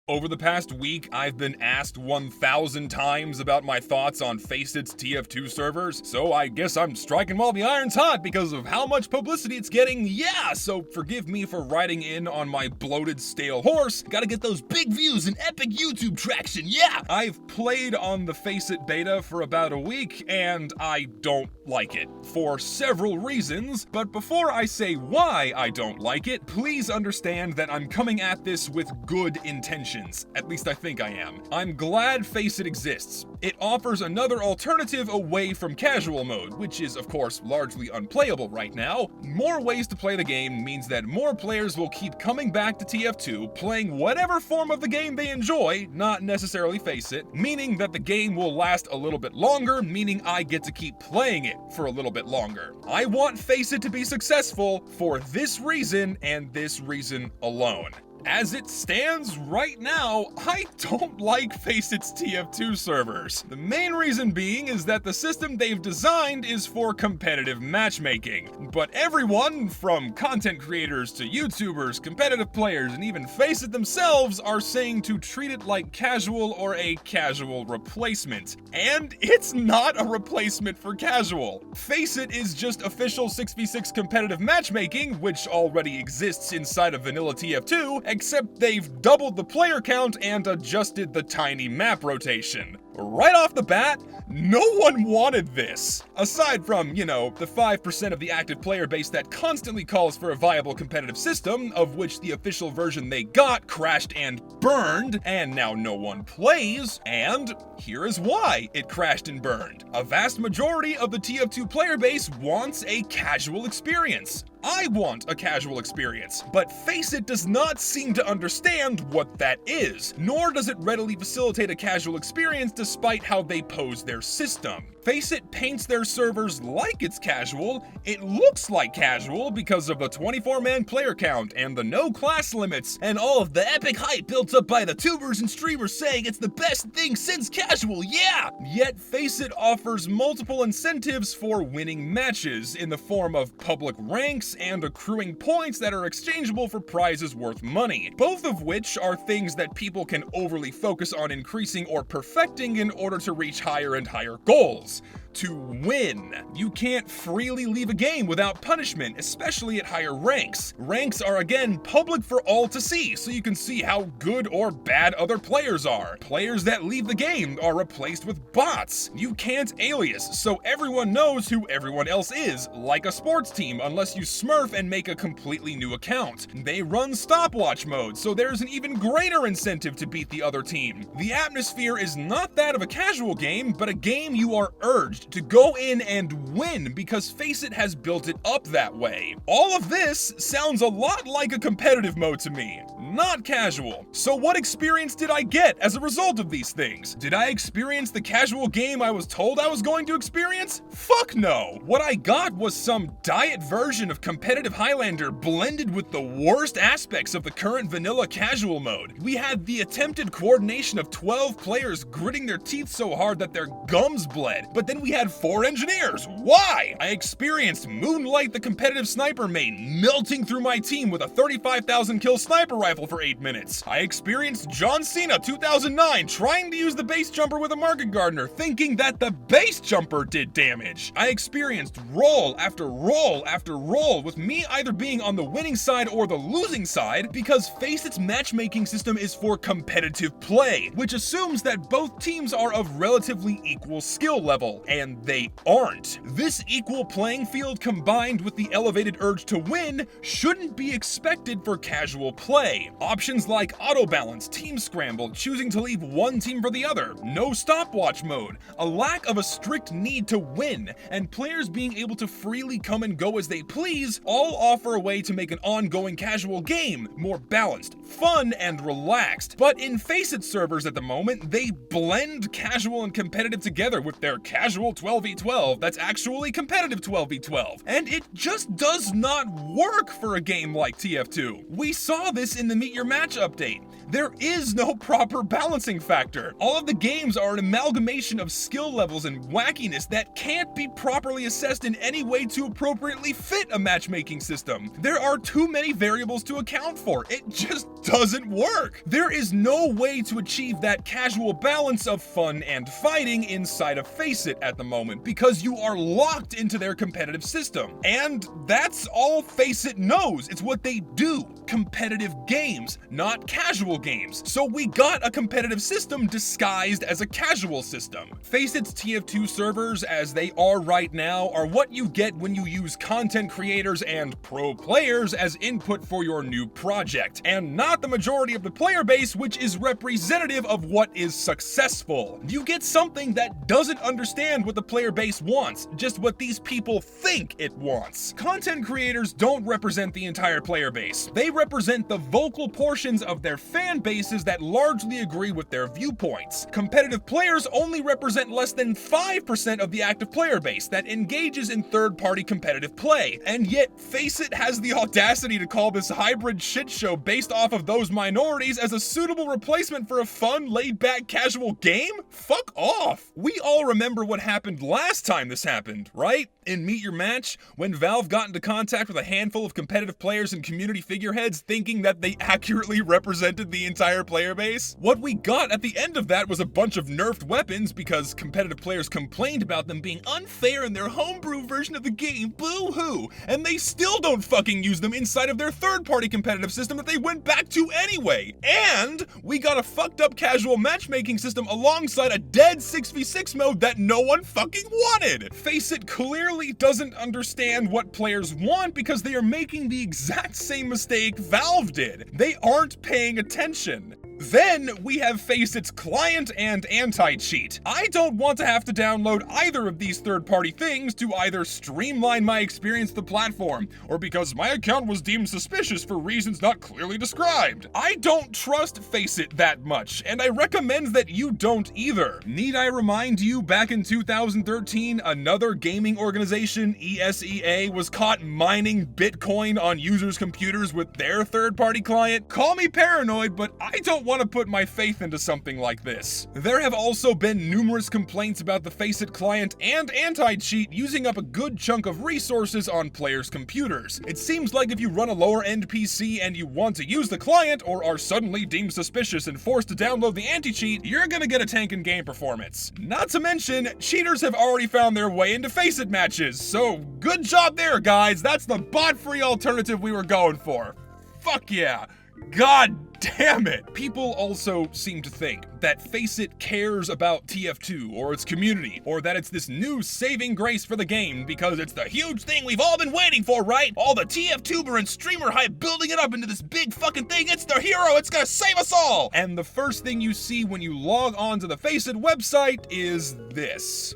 Over the past week, I've been asked 1,000 times about my thoughts on FACEIT's TF2 servers, so I guess I'm striking while the iron's hot because of how much publicity it's getting, yeah! So forgive me for riding in on my bloated, stale horse. Gotta get those big views and epic YouTube traction, yeah! I've played on the FACEIT beta for about a week, and I don't like it, for several reasons, but before I say why I don't like it, please understand that I'm coming at this with good intentions. At least I think I am. I'm glad FACEIT exists. It offers another alternative away from casual mode, which is of course largely unplayable right now. More ways to play the game means that more players will keep coming back to TF2, playing whatever form of the game they enjoy, not necessarily FACEIT, meaning that the game will last a little bit longer, meaning I get to keep playing it for a little bit longer. I want FACEIT to be successful for this reason and this reason alone. As it stands right now, I don't like FACEIT's TF2 servers. The main reason being is that the system they've designed is for competitive matchmaking. But everyone, from content creators to YouTubers, competitive players, and even FACEIT themselves, are saying to treat it like casual or a casual replacement. And it's not a replacement for casual. FACEIT is just official 6v6 competitive matchmaking, which already exists inside of vanilla TF2, except they've doubled the player count and adjusted the tiny map rotation. Right off the bat, no one wanted this. Aside from, the 5% of the active player base that constantly calls for a viable competitive system, of which the official version they got crashed and burned, and now no one plays, and here is why it crashed and burned. A vast majority of the TF2 player base wants a casual experience. I want a casual experience, but FACEIT does not seem to understand what that is, nor does it readily facilitate a casual experience despite how they pose their system. FACEIT paints their servers like it's casual. It looks like casual because of the 24-man player count and the no class limits and all of the epic hype built up by the tubers and streamers saying it's the best thing since casual, yeah! Yet FACEIT offers multiple incentives for winning matches in the form of public ranks and accruing points that are exchangeable for prizes worth money, both of which are things that people can overly focus on increasing or perfecting in order to reach higher and higher goals. To win. You can't freely leave a game without punishment, especially at higher ranks. Ranks are again public for all to see, so you can see how good or bad other players are. Players that leave the game are replaced with bots. You can't alias, so everyone knows who everyone else is, like a sports team, unless you smurf and make a completely new account. They run stopwatch mode, so there's an even greater incentive to beat the other team. The atmosphere is not that of a casual game, but a game you are urged to go in and win because FACEIT has built it up that way. All of this sounds a lot like a competitive mode to me, not casual. So what experience did I get as a result of these things? Did I experience the casual game I was told I was going to experience? Fuck no! What I got was some diet version of competitive Highlander blended with the worst aspects of the current vanilla casual mode. We had the attempted coordination of 12 players gritting their teeth so hard that their gums bled, but then we had 4 engineers. Why? I experienced Moonlight the competitive sniper main melting through my team with a 35,000 kill sniper rifle for 8 minutes. I experienced John Cena 2009 trying to use the base jumper with a market gardener thinking that the base jumper did damage. I experienced roll after roll after roll with me either being on the winning side or the losing side because FACEIT's matchmaking system is for competitive play, which assumes that both teams are of relatively equal skill level, and they aren't. This equal playing field combined with the elevated urge to win shouldn't be expected for casual play. Options like auto balance, team scramble, choosing to leave one team for the other, no stopwatch mode, a lack of a strict need to win, and players being able to freely come and go as they please all offer a way to make an ongoing casual game more balanced, fun, and relaxed. But in FACEIT servers at the moment, they blend casual and competitive together with their casual 12v12 that's actually competitive 12v12, and it just does not work for a game like TF2. We saw this in the Meet Your Match update. There is no proper balancing factor. All of the games are an amalgamation of skill levels and wackiness that can't be properly assessed in any way to appropriately fit a matchmaking system. There are too many variables to account for. It just doesn't work. There is no way to achieve that casual balance of fun and fighting inside of FACEIT at the moment, because you are locked into their competitive system. And that's all FACEIT knows. It's what they do. Competitive games, not casual games. So we got a competitive system disguised as a casual system. FACEIT's TF2 servers, as they are right now, are what you get when you use content creators and pro players as input for your new project, and not the majority of the player base, which is representative of what is successful. You get something that doesn't understand what the player base wants, just what these people think it wants. Content creators don't represent the entire player base. They represent the vocal portions of their fan bases that largely agree with their viewpoints. Competitive players only represent less than 5% of the active player base that engages in third-party competitive play, and yet FACEIT has the audacity to call this hybrid shit show based off of those minorities as a suitable replacement for a fun, laid-back, casual game? Fuck off! We all remember what happened last time this happened, right? In Meet Your Match, when Valve got into contact with a handful of competitive players and community figureheads thinking that they accurately represented the entire player base. What we got at the end of that was a bunch of nerfed weapons because competitive players complained about them being unfair in their homebrew version of the game, boo-hoo, and they still don't fucking use them inside of their third-party competitive system that they went back to anyway. And we got a fucked up casual matchmaking system alongside a dead 6v6 mode that no one fucking wanted. FACEIT clearly doesn't understand what players want because they are making the exact same mistake Valve did. They aren't paying attention. Then we have FACEIT's client and anti-cheat. I don't want to have to download either of these third-party things to either streamline my experience to the platform, or because my account was deemed suspicious for reasons not clearly described. I don't trust FACEIT that much, and I recommend that you don't either. Need I remind you, back in 2013, another gaming organization, ESEA, was caught mining Bitcoin on users' computers with their third-party client? Call me paranoid, but I don't want to put my faith into something like this. There have also been numerous complaints about the FACEIT client and anti-cheat using up a good chunk of resources on players' computers. It seems like if you run a lower-end PC and you want to use the client, or are suddenly deemed suspicious and forced to download the anti-cheat, you're gonna get a tank in game performance. Not to mention, cheaters have already found their way into FACEIT matches, so good job there, guys. That's the bot-free alternative we were going for. Fuck yeah. God damn it! People also seem to think that FACEIT cares about TF2 or its community, or that it's this new saving grace for the game because it's the huge thing we've all been waiting for, right? All the TF-tuber and streamer hype building it up into this big fucking thing. It's the hero, it's gonna save us all! And the first thing you see when you log on to the FACEIT website is this.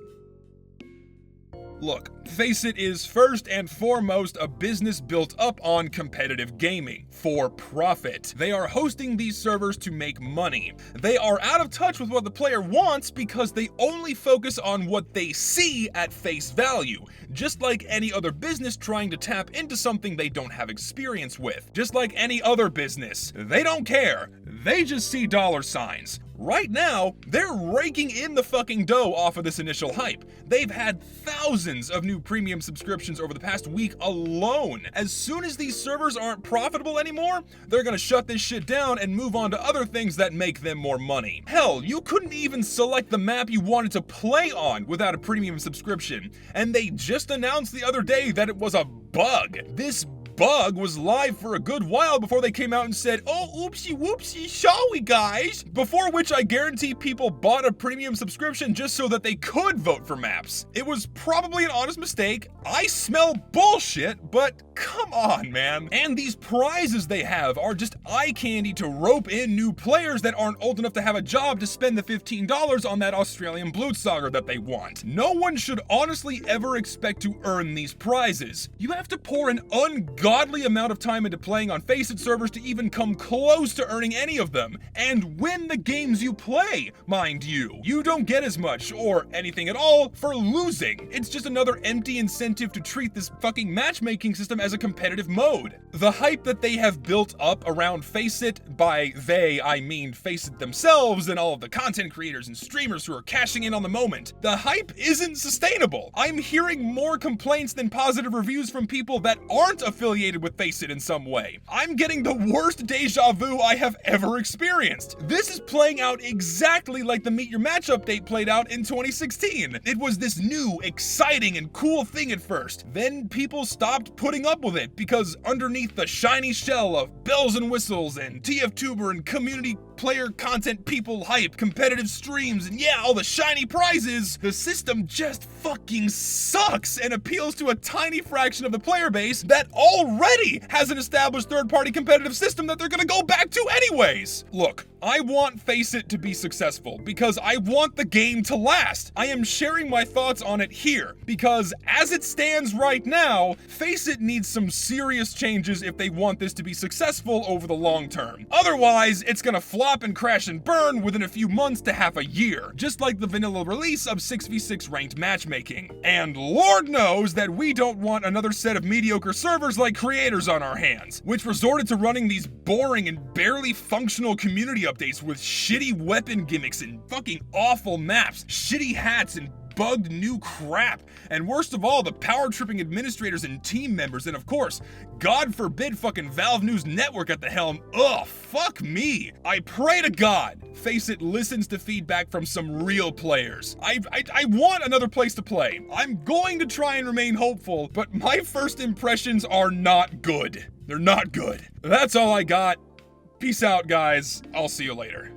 Look, FACEIT is first and foremost a business built up on competitive gaming, for profit. They are hosting these servers to make money. They are out of touch with what the player wants because they only focus on what they see at face value, just like any other business trying to tap into something they don't have experience with. Just like any other business. They don't care. They just see dollar signs. Right now, they're raking in the fucking dough off of this initial hype. They've had thousands of new premium subscriptions over the past week alone. As soon as these servers aren't profitable anymore, they're gonna shut this shit down and move on to other things that make them more money. Hell, you couldn't even select the map you wanted to play on without a premium subscription. And they just announced the other day that it was a bug. This bug was live for a good while before they came out and said, "Oh, oopsie whoopsie, shall we guys?" Before which I guarantee people bought a premium subscription just so that they could vote for maps. It was probably an honest mistake. I smell bullshit, but come on, man. And these prizes they have are just eye candy to rope in new players that aren't old enough to have a job to spend the $15 on that Australian Blutsauger that they want. No one should honestly ever expect to earn these prizes. You have to pour an ungodly ungodly amount of time into playing on FACEIT servers to even come close to earning any of them, and win the games you play, mind you. You don't get as much, or anything at all, for losing. It's just another empty incentive to treat this fucking matchmaking system as a competitive mode. The hype that they have built up around FACEIT, by they, I mean FACEIT themselves and all of the content creators and streamers who are cashing in on the moment, the hype isn't sustainable. I'm hearing more complaints than positive reviews from people that aren't affiliated with FACEIT in some way. I'm getting the worst deja vu I have ever experienced. This is playing out exactly like the Meet Your Match update played out in 2016. It was this new, exciting, and cool thing at first. Then people stopped putting up with it because underneath the shiny shell of bells and whistles and TF2 and community player content people hype, competitive streams, and yeah, all the shiny prizes, the system just fucking sucks and appeals to a tiny fraction of the player base that already has an established third-party competitive system that they're gonna go back to anyways. Look, I want FACEIT to be successful because I want the game to last. I am sharing my thoughts on it here because as it stands right now, FACEIT needs some serious changes if they want this to be successful over the long term. Otherwise, it's gonna flop and crash and burn within a few months to half a year, just like the vanilla release of 6v6 ranked matchmaking. And Lord knows that we don't want another set of mediocre servers like creators on our hands, which resorted to running these boring and barely functional community updates with shitty weapon gimmicks and fucking awful maps, shitty hats, and bugged new crap, and worst of all, the power-tripping administrators and team members, and of course, God forbid fucking Valve News Network at the helm. Ugh, fuck me. I pray to God FACEIT listens to feedback from some real players. I want another place to play. I'm going to try and remain hopeful, but my first impressions are not good. They're not good. That's all I got. Peace out, guys. I'll see you later.